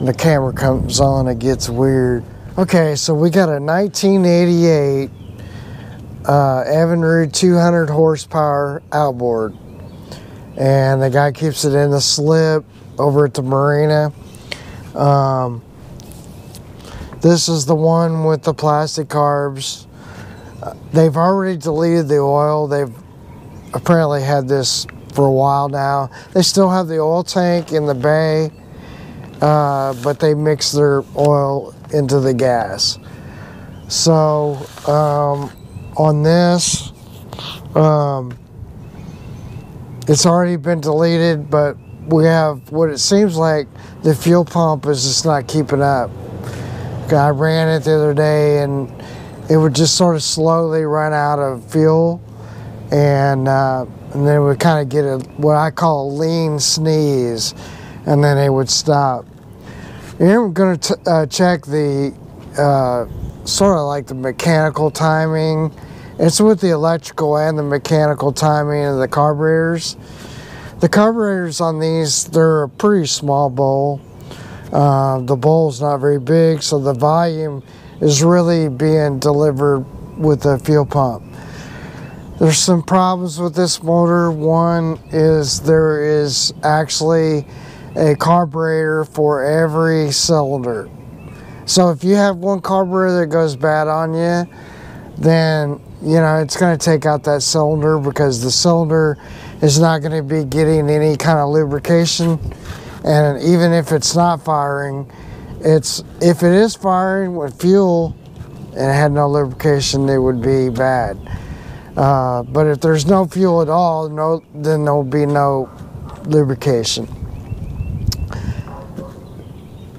the camera comes on, it gets weird. Okay, so we got a 1988 Evinrude 200 horsepower outboard, and the guy keeps it in the slip over at the marina. This is the one with the plastic carbs. They've already deleted the oil. They've apparently had this for a while now. They still have the oil tank in the bay, but they mix their oil into the gas. So on this, it's already been deleted, but we have what it seems like the fuel pump is just not keeping up. I ran it the other day and it would just sort of slowly run out of fuel, and then it would kind of get what I call a lean sneeze, and then it would stop. Here I'm going to check the sort of like the mechanical timing. It's with the electrical and the mechanical timing of the carburetors. The carburetors on these, they're a pretty small bowl. The bowl's not very big, so the volume is really being delivered with the fuel pump. There's some problems with this motor. One is there is actually a carburetor for every cylinder. So if you have one carburetor that goes bad on you, then it's going to take out that cylinder, because the cylinder is not going to be getting any kind of lubrication. And even if it's not firing, if it is firing with fuel and it had no lubrication, it would be bad. But if there's no fuel at all, then there will be no lubrication.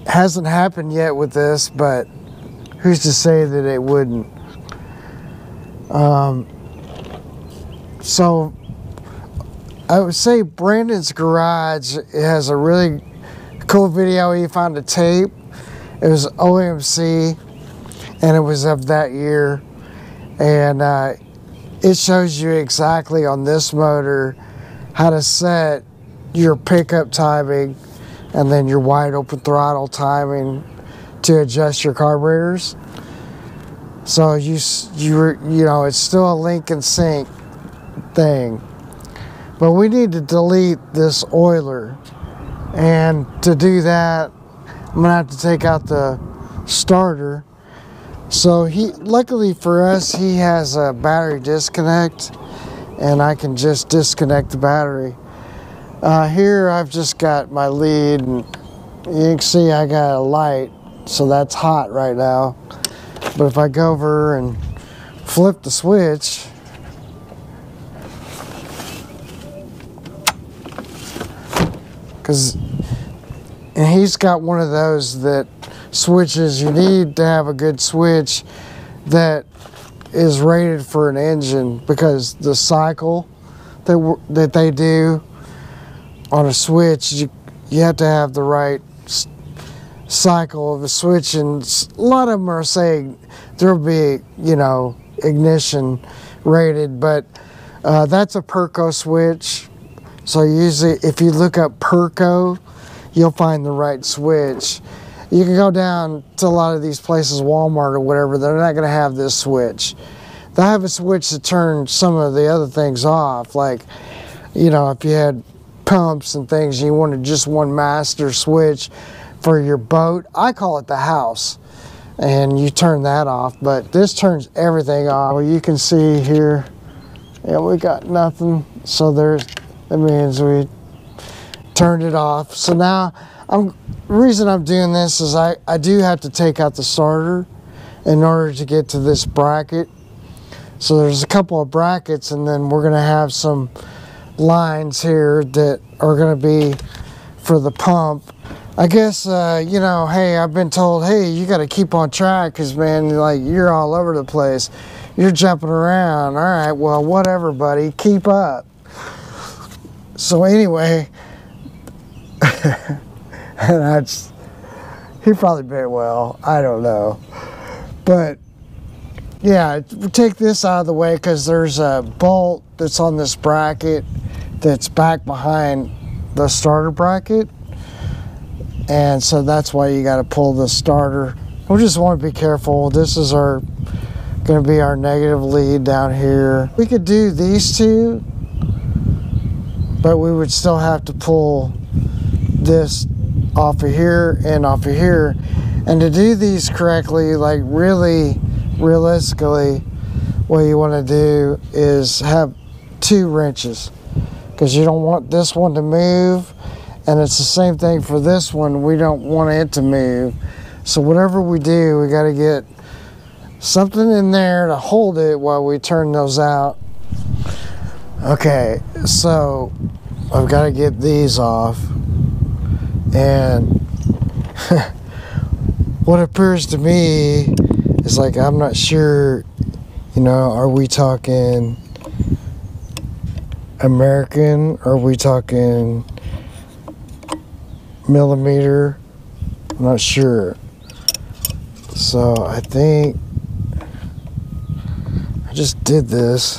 Hasn't happened yet with this, but who's to say that it wouldn't? So I would say Brandon's Garage has a really cool video. He found a tape. It was OMC, and it was of that year. And it shows you exactly on this motor how to set your pickup timing and then your wide open throttle timing to adjust your carburetors. So it's still a link and sync thing. But we need to delete this oiler, and to do that, I'm gonna have to take out the starter. So luckily for us, he has a battery disconnect, and I can just disconnect the battery. Here I've just got my lead, and you can see I got a light, so that's hot right now. But if I go over and flip the switch, and he's got one of those that switches. You need to have a good switch that is rated for an engine, because the cycle that they do on a switch, you have to have the right cycle of a switch, and a lot of them are saying there'll be ignition rated, but that's a Perco switch. So usually if you look up Perco, you'll find the right switch. You can go down to a lot of these places, Walmart or whatever, they're not going to have this switch. They'll have a switch to turn some of the other things off, like if you had pumps and things, you wanted just one master switch for your boat. I call it the house, and you turn that off, but this turns everything off. Well, you can see here, we got nothing, so that means we turned it off. So now, the reason I'm doing this is I do have to take out the starter in order to get to this bracket. So there's a couple of brackets, and then we're going to have some lines here that are going to be for the pump. I guess, hey, I've been told, hey, you got to keep on track, because, man, you're all over the place. You're jumping around. All right, well, whatever, buddy. Keep up. So anyway, and he probably meant well. I don't know. But, yeah, take this out of the way, because there's a bolt that's on this bracket that's back behind the starter bracket. And so that's why you got to pull the starter. We just want to be careful. This is going to be our negative lead down here. We could do these two, but we would still have to pull this off of here and off of here. And to do these correctly, like really realistically, what you want to do is have 2 wrenches, because you don't want this one to move, and it's the same thing for this one. We don't want it to move. So whatever we do, we got to get something in there to hold it while we turn those out. Okay, so I've got to get these off, and what appears to me is like, I'm not sure, you know, are we talking American? Are we talking millimeter? I'm not sure. So I think I just did this.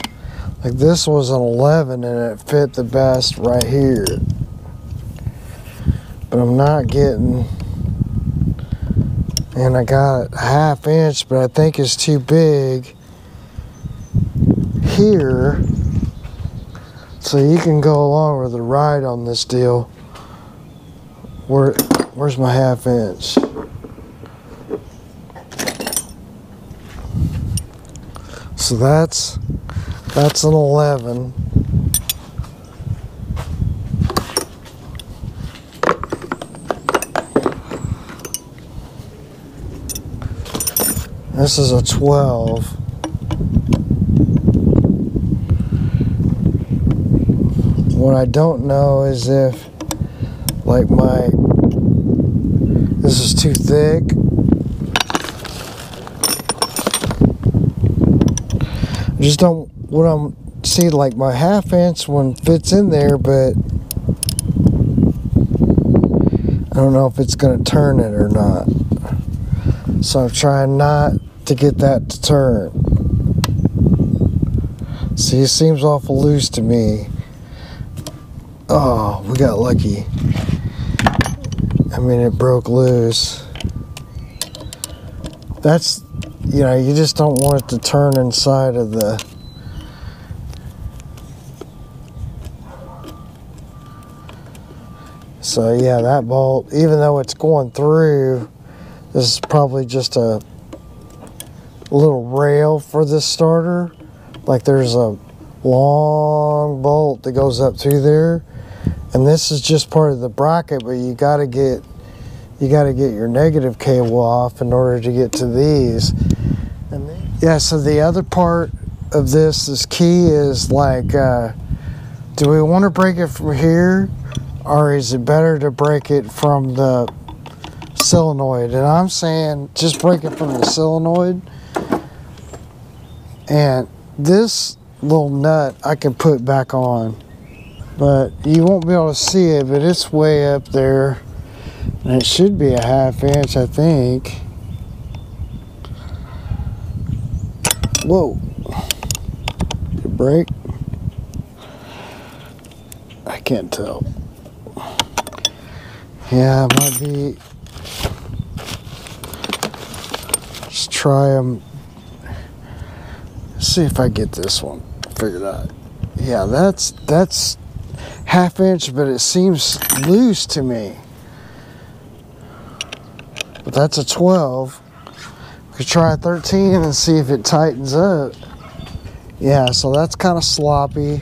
Like, this was an 11 and it fit the best right here. But I'm not getting, and I got a 1/2 inch, but I think it's too big here. So you can go along with the ride on this deal. Where's my 1/2 inch? So that's an 11. This is a 12. What I don't know is if, like, this is too thick. I just don't, see, like, my 1/2 inch one fits in there, but I don't know if it's going to turn it or not. So I'm trying not to get that to turn. See, it seems awful loose to me. Oh, we got lucky. I mean, it broke loose. That's, you know, you just don't want it to turn inside of the... So yeah, that bolt, even though it's going through, this is probably just a little rail for this starter. Like, there's a long bolt that goes up through there, and this is just part of the bracket, but you gotta get your negative cable off in order to get to these. And then, yeah, so the other part of this is key is, like, do we want to break it from here, or is it better to break it from the solenoid? And I'm saying just break it from the solenoid. And this little nut I can put back on, but you won't be able to see it, but it's way up there, and it should be a 1/2 inch, I think. Whoa, did it break? I can't tell. Yeah, it might be. Just try them. See if I get this one figured out. Yeah, that's 1/2 inch, but it seems loose to me. But that's a 12. We could try a 13 and see if it tightens up. Yeah, so that's kind of sloppy.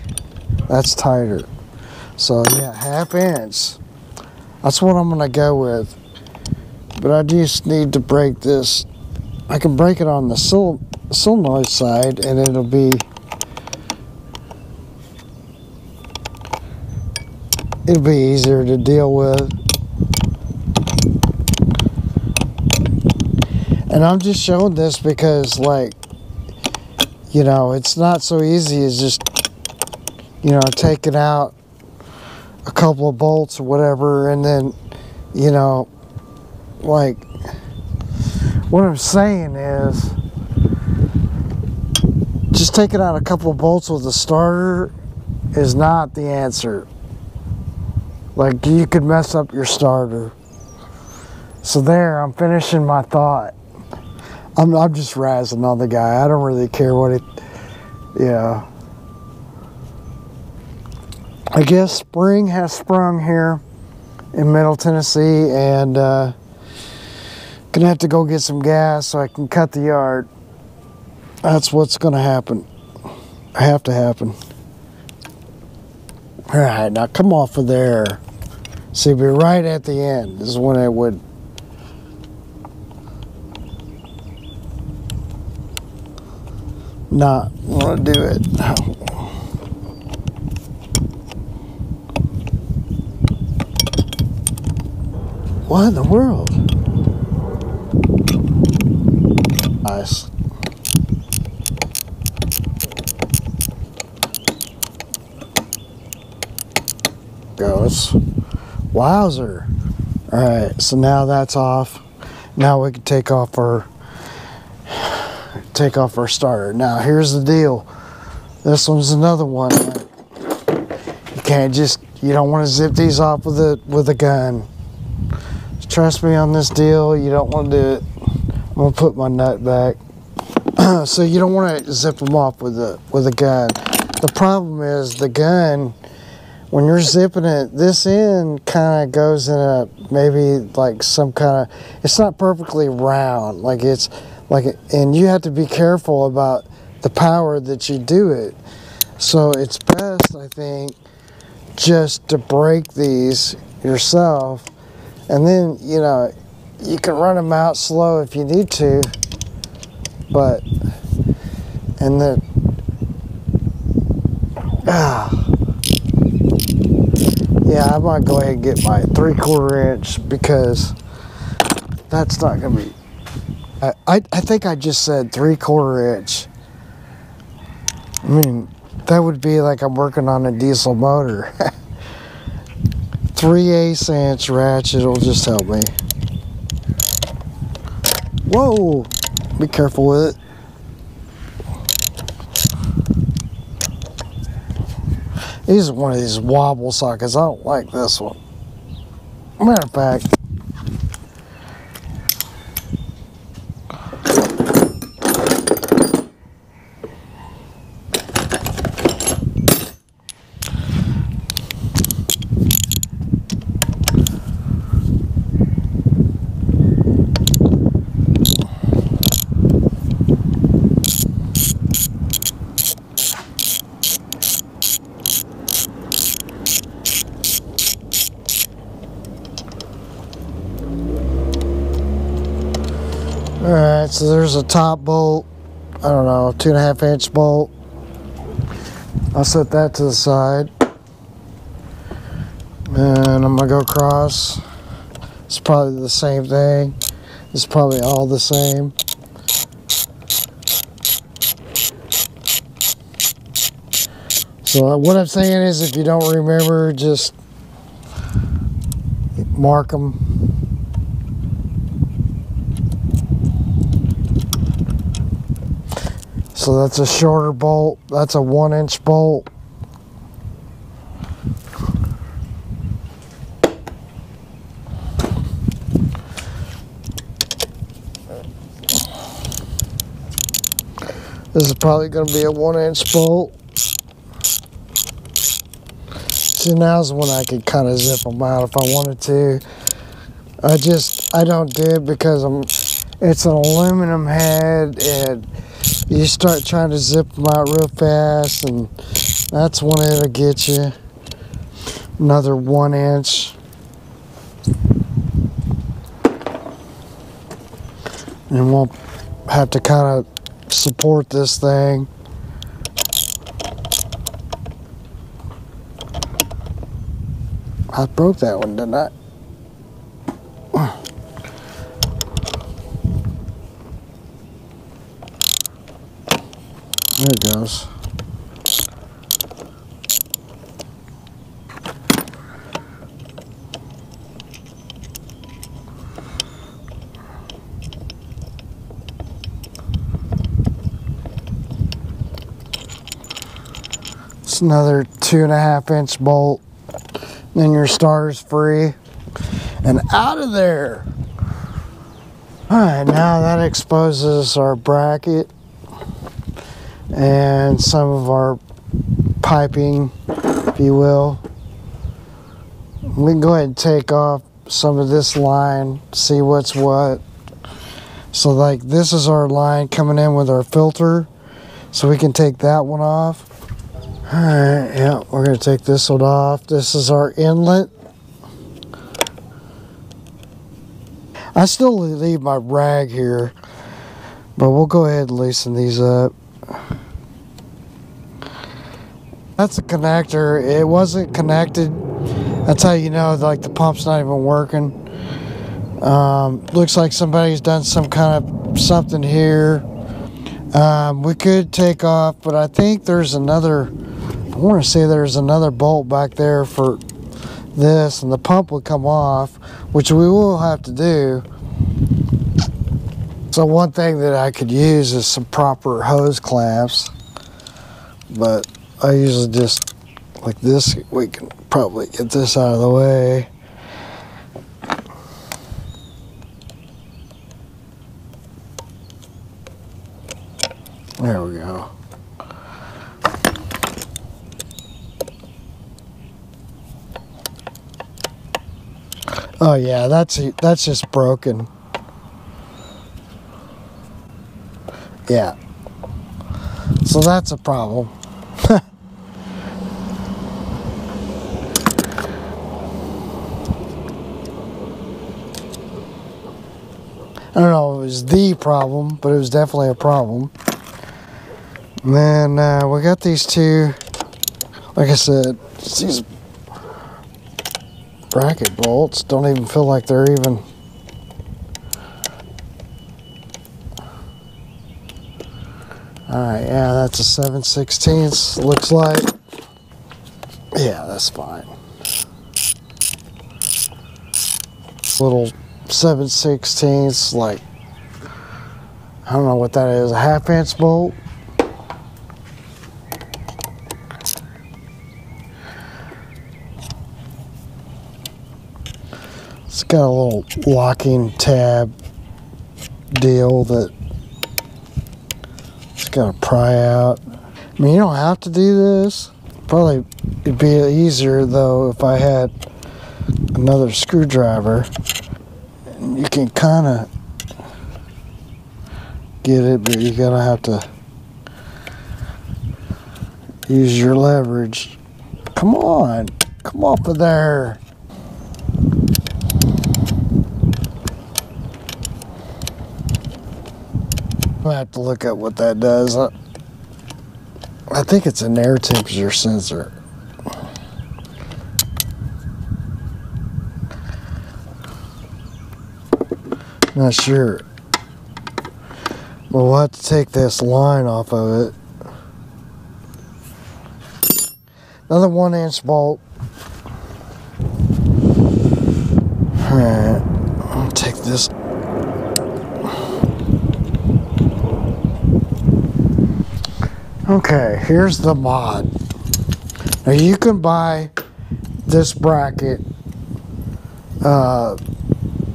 That's tighter. So yeah, 1/2 inch. That's what I'm gonna go with. But I just need to break this. I can break it on the solenoid side, and it'll be easier to deal with. And I'm just showing this because, like, you know, it's not so easy as just, you know, taking out a couple of bolts or whatever, and then, you know, like, what I'm saying is, just taking out a couple of bolts with a starter is not the answer. Like, you could mess up your starter. So there, I'm finishing my thought. I'm just razzing on the guy. I don't really care what it, yeah. I guess spring has sprung here in Middle Tennessee, and gonna have to go get some gas so I can cut the yard. That's what's gonna happen. Have to happen. All right, now come off of there. See, be right at the end. This is when it would. Not want to do it. What in the world? Nice. Goes. Wowzer. All right, so now that's off. Now we can take off our starter. Now here's the deal. This one's another one. You can't just, you don't want to zip these off with a gun. Trust me on this deal, you don't want to do it. I'm gonna put my nut back. So you don't want to zip them off with a gun. The problem is the gun, when you're zipping it, this end kind of goes in a, maybe like some kind of, it's not perfectly round, like it's like, and you have to be careful about the power that you do it. So it's best, I think, just to break these yourself, and then, you know, you can run them out slow if you need to, but, and then, yeah, I might go ahead and get my 3/4 inch, because that's not gonna be, I think I just said 3/4 inch. I mean, that would be like I'm working on a diesel motor. 3/8 inch ratchet will just help me. Whoa, be careful with it. This is one of these wobble sockets. I don't like this one. Matter of fact, alright, so there's a top bolt, I don't know, 2.5 inch bolt. I'll set that to the side. And I'm gonna go across. It's probably the same thing. It's probably all the same. So what I'm saying is, if you don't remember, just mark them. So that's a shorter bolt. That's a 1 inch bolt. This is probably going to be a 1 inch bolt. See, now's when I could kind of zip them out if I wanted to. I don't do it because it's an aluminum head, and you start trying to zip them out real fast, and that's when it'll get you. Another 1 inch. And we'll have to kind of support this thing. I broke that one, didn't I? There it goes. It's another 2.5 inch bolt. Then your starter's free. And out of there. Alright, now that exposes our bracket and some of our piping, if you will. We can go ahead and take off some of this line, see what's what. So like this is our line coming in with our filter, so we can take that one off. Alright, yeah, we're going to take this one off. This is our inlet. I still leave my rag here, but we'll go ahead and loosen these up. That's a connector. It wasn't connected. That's how you know like the pump's not even working. Looks like somebody's done some kind of something here. We could take off, but I think there's another, I want to say there's another bolt back there for this, and the pump would come off, which we will have to do. So one thing that I could use is some proper hose clamps, but I usually just like this. We can probably get this out of the way. There we go. Oh yeah, that's just broken. Yeah. So that's a problem. I don't know if it was the problem, but it was definitely a problem. And then we got these two, like I said, these bracket bolts don't even feel like they're even. Alright, yeah, that's a 7/16, looks like. Yeah, that's fine. Little 7/16, like, I don't know what that is, a 1/2 inch bolt. It's got a little locking tab deal that it's got to pry out. I mean, you don't have to do this. Probably it'd be easier though if I had another screwdriver. And you can kind of get it, but you're gonna have to use your leverage. Come on, come off of there. I have to look at what that does. I think it's an air temperature sensor. Not sure. But we'll have to take this line off of it. Another 1 inch bolt. Alright, I'll take this. Okay, here's the mod. Now you can buy this bracket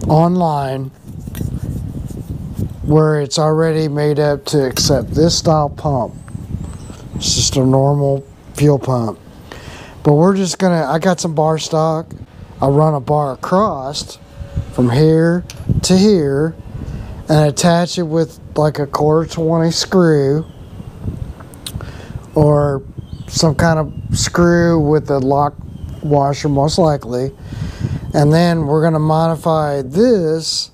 online where it's already made up to accept this style pump. It's just a normal fuel pump. But we're just gonna, I got some bar stock. I run a bar across from here to here and attach it with like a 1/4 screw, or some kind of screw with a lock washer most likely. And then we're going to modify this,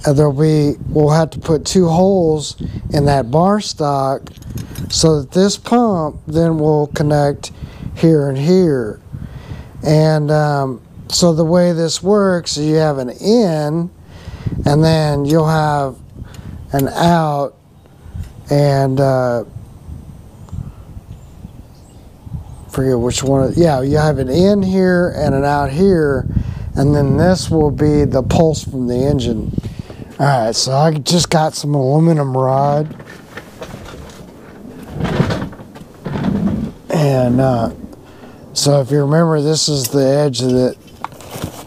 and we'll have to put 2 holes in that bar stock so that this pump then will connect here and here. And so the way this works is you have an in, and then you'll have an out, and forget which one. Yeah, you have an in here and an out here, and then this will be the pulse from the engine. Alright, so I just got some aluminum rod, and so if you remember, this is the edge that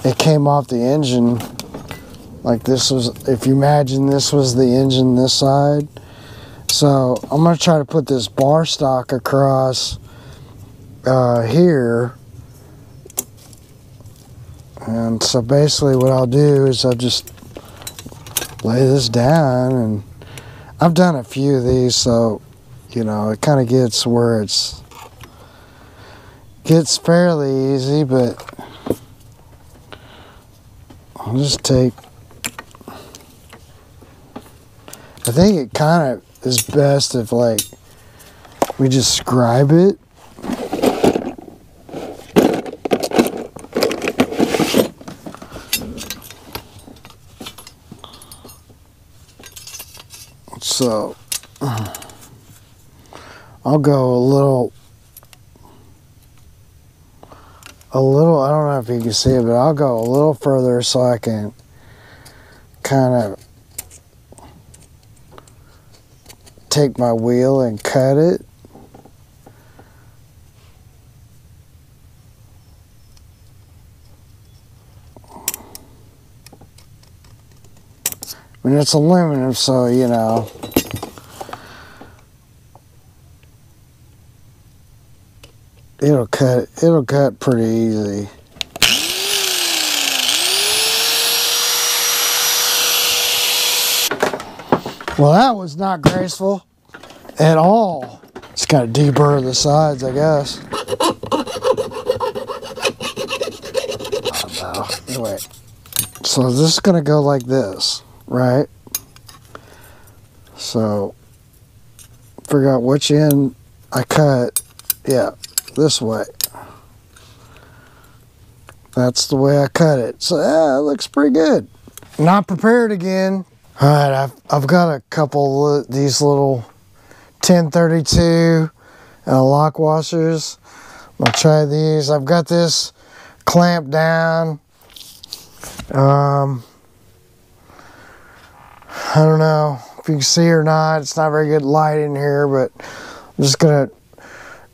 it came off the engine Like this was, if you imagine this was the engine this side. So I'm going to try to put this bar stock across here. And so basically what I'll do is I'll just lay this down, and I've done a few of these, so you know it kind of gets where gets fairly easy, but I'll just take, I think it kind of is best if like we just scribe it. So I'll go a little, I don't know if you can see it, but I'll go a little further so I can kind of take my wheel and cut it. I mean, it's aluminum, so you know. It'll cut pretty easy. Well, that was not graceful at all. Just gotta deburr the sides, I guess. Oh, no. Anyway, so this is gonna go like this, right? So figure out which end I cut. Yeah, this way. That's the way I cut it. So yeah, it looks pretty good. Not prepared again. All right, I've got a couple of these little 1032 lock washers. I'll try these. I've got this clamped down. I don't know if you can see or not. It's not very good light in here, but I'm just gonna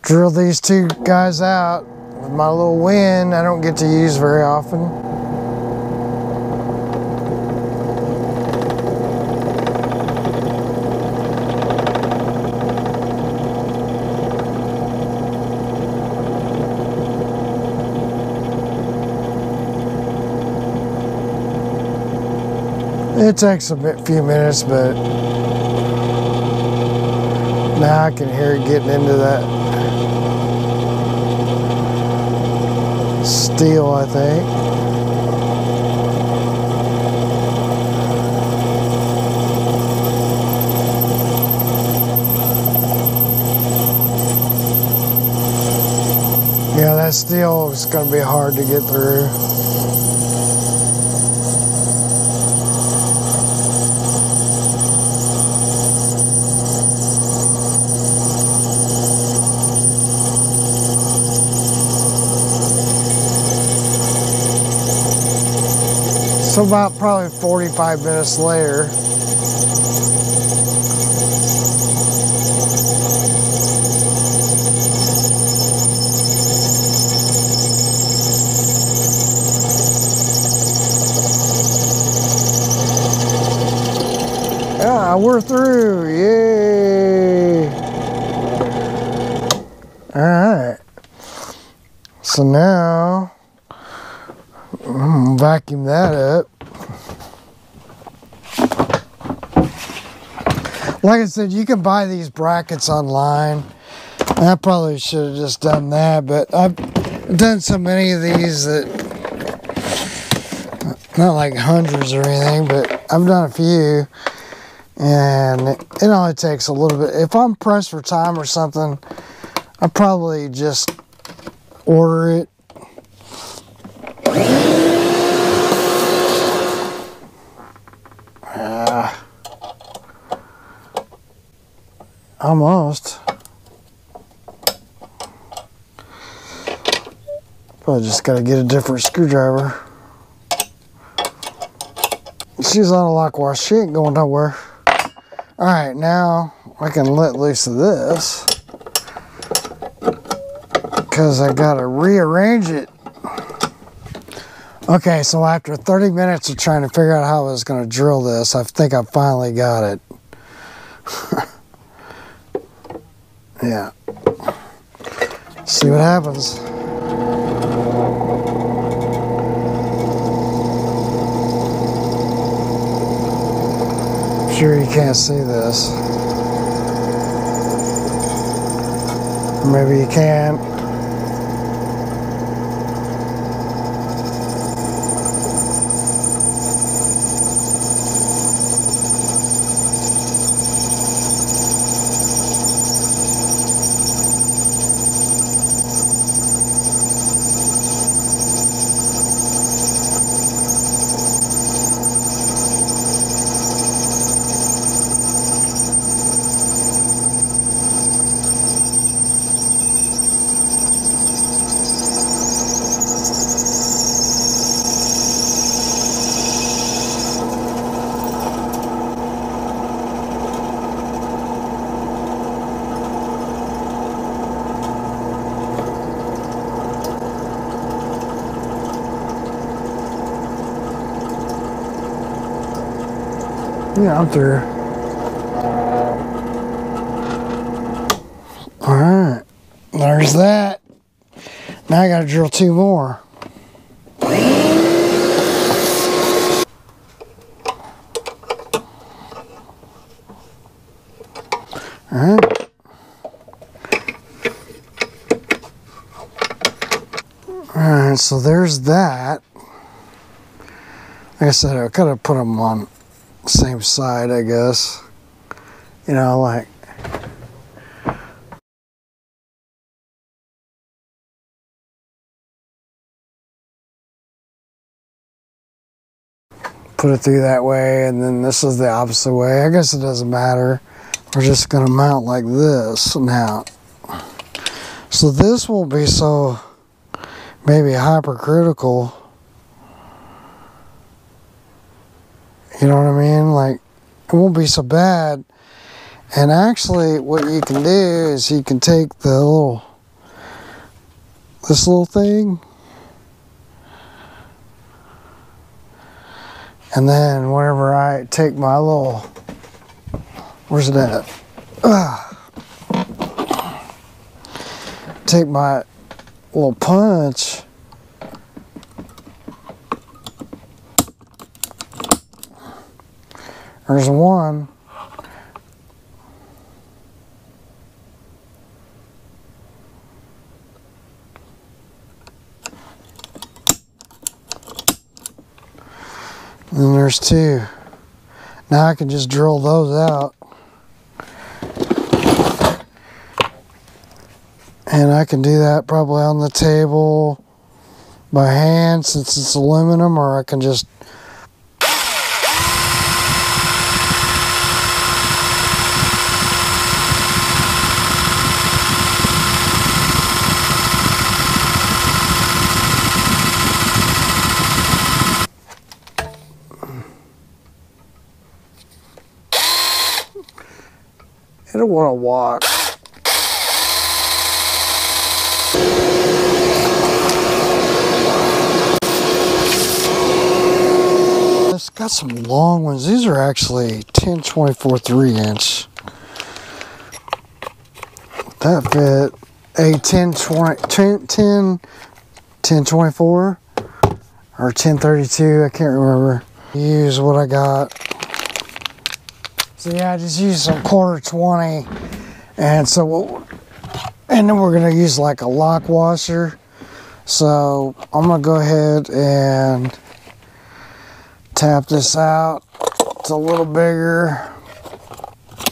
drill these two guys out with my little win I don't get to use very often. It takes a few minutes, but now I can hear it getting into that steel, I think. Yeah, that steel is going to be hard to get through. So about probably 45 minutes later, yeah, we're through, yay! All right, so now vacuum that up. Like I said, you can buy these brackets online. I probably should have just done that, but I've done so many of these that, not like hundreds or anything, but I've done a few, and it only takes a little bit. If I'm pressed for time or something, I'll probably just order it. Almost. Probably just gotta get a different screwdriver. She's on a lock wash. She ain't going nowhere. Alright, now I can let loose of this, because I gotta rearrange it Okay, so after 30 minutes of trying to figure out how I was going to drill this, I think I finally got it. Yeah. See what happens. I'm sure you can't see this. Maybe you can. Yeah, I'm through. Alright, there's that. Now I gotta drill 2 more. Alright. Alright, so there's that. Like I said, I could have put them on the same side, I guess. You know, like. Put it through that way, and then this is the opposite way. I guess it doesn't matter. We're just gonna mount like this now. So this won't be so maybe hypercritical. You know what I mean? Like, it won't be so bad. And actually, what you can do is you can take this little thing, and then whenever I take my little, where's it at? Take my little punch, there's one. And then there's 2. Now I can just drill those out. And I can do that probably on the table by hand since it's aluminum, or I can just it'll want to walk. It's got some long ones. These are actually 10/24 3-inch. That fit a 10/24 or 10/32. I can't remember. Use what I got. So yeah, I just used some 1/4 20, and then we're gonna use like a lock washer. So I'm gonna go ahead and tap this out. It's a little bigger,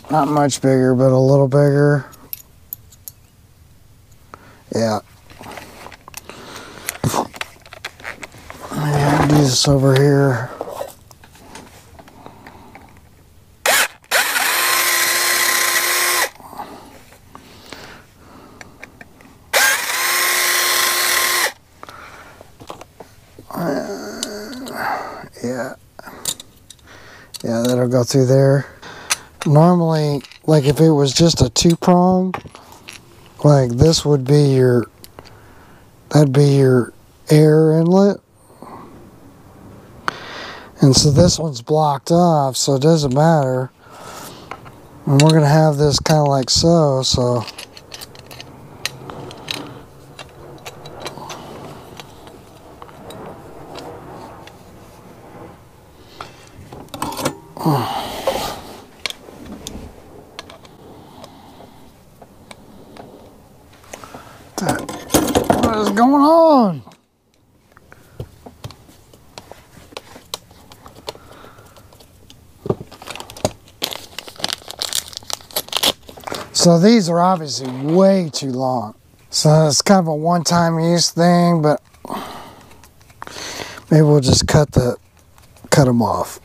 not much bigger, but a little bigger. Yeah. And do this over here. Yeah, that'll go through there. Normally, like if it was just a 2-prong, like this would be that'd be your air inlet. And so this one's blocked off, so it doesn't matter. And we're going to have this kind of like so. What is going on? So these are obviously way too long. So it's kind of a one-time use thing, but maybe we'll just cut them off.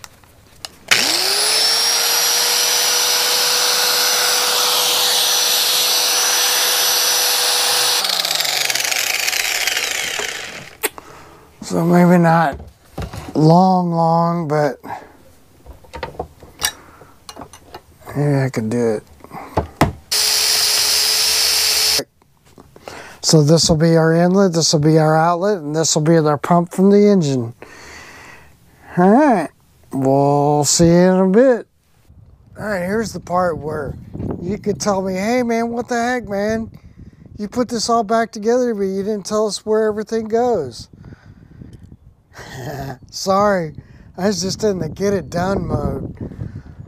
So maybe not long, but maybe I can do it. So this will be our inlet, this will be our outlet, and this will be our pump from the engine. All right, we'll see you in a bit. All right, here's the part where you could tell me, hey man, what the heck, man? You put this all back together, but you didn't tell us where everything goes. Sorry, I was just in the get it done mode.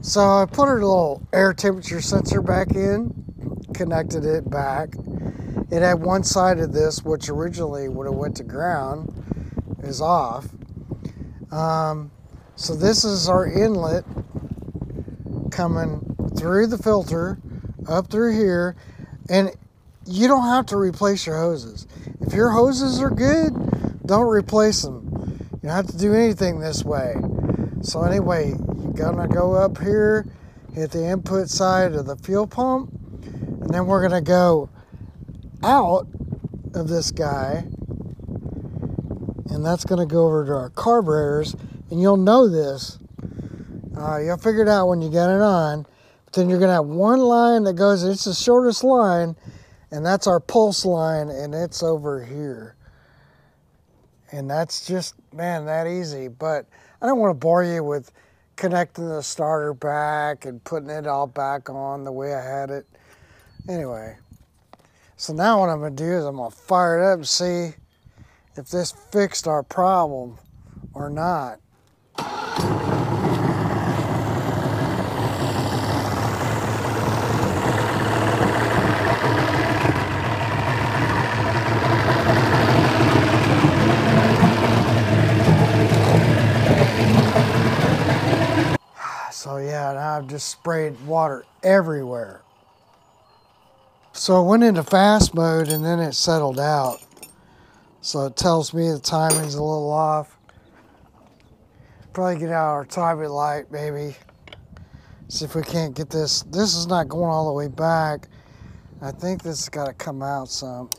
So I put a little air temperature sensor back in, connected it back. It had one side of this, which originally would have went to ground, is off. So this is our inlet coming through the filter, up through here, and you don't have to replace your hoses. If your hoses are good, don't replace them. You don't have to do anything this way. So anyway, you're gonna go up here, hit the input side of the fuel pump, and then we're gonna go out of this guy, and that's going to go over to our carburetors, and you'll know this. You'll figure it out when you get it on, but then you're going to have one line that goes, it's the shortest line, and that's our pulse line, and it's over here. And that's just, man, that easy. But I don't want to bore you with connecting the starter back and putting it all back on the way I had it. Anyway. So now what I'm going to do is I'm going to fire it up and see if this fixed our problem or not. So yeah, now I've just sprayed water everywhere. So it went into fast mode and then it settled out. So it tells me the timing's a little off. Probably get out our timing light, maybe. See if we can't get this. This is not going all the way back. I think this has got to come out some.